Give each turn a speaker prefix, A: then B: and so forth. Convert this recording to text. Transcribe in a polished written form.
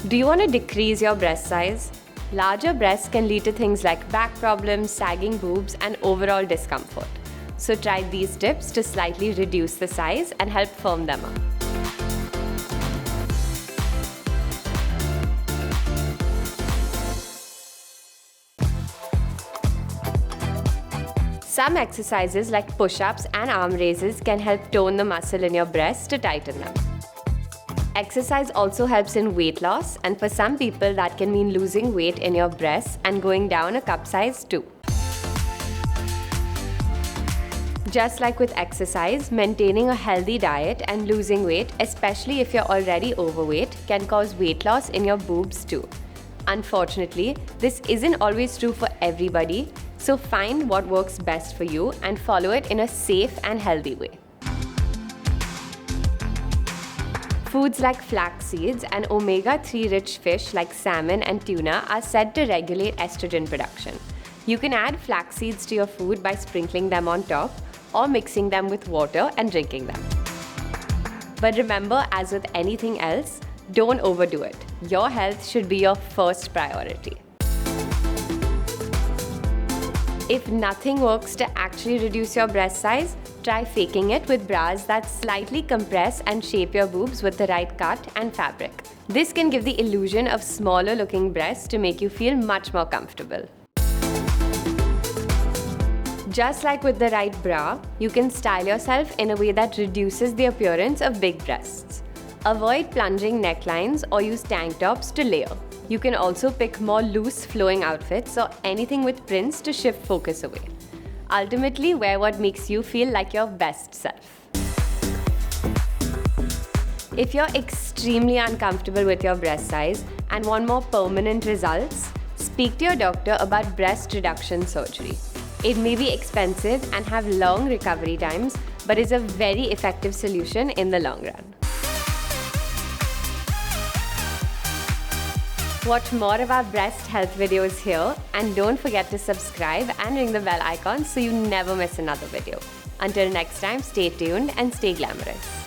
A: Do you want to decrease your breast size? Larger breasts can lead to things like back problems, sagging boobs, and overall discomfort. So try these tips to slightly reduce the size and help firm them up. Some exercises like push-ups and arm raises can help tone the muscle in your breasts to tighten them. Exercise also helps in weight loss, and for some people that can mean losing weight in your breasts and going down a cup size too. Just like with exercise, maintaining a healthy diet and losing weight, especially if you're already overweight, can cause weight loss in your boobs too. Unfortunately, this isn't always true for everybody, so find what works best for you and follow it in a safe and healthy way. Foods like flax seeds and omega-3 rich fish like salmon and tuna are said to regulate estrogen production. You can add flax seeds to your food by sprinkling them on top or mixing them with water and drinking them. But remember, as with anything else, don't overdo it. Your health should be your first priority. If nothing works to actually reduce your breast size, try faking it with bras that slightly compress and shape your boobs with the right cut and fabric. This can give the illusion of smaller looking breasts to make you feel much more comfortable. Just like with the right bra, you can style yourself in a way that reduces the appearance of big breasts. Avoid plunging necklines or use tank tops to layer. You can also pick more loose flowing outfits or anything with prints to shift focus away. Ultimately, wear what makes you feel like your best self. If you're extremely uncomfortable with your breast size and want more permanent results, speak to your doctor about breast reduction surgery. It may be expensive and have long recovery times, but is a very effective solution in the long run. Watch more of our breast health videos here, and don't forget to subscribe and ring the bell icon so you never miss another video. Until next time, stay tuned and stay glamorous.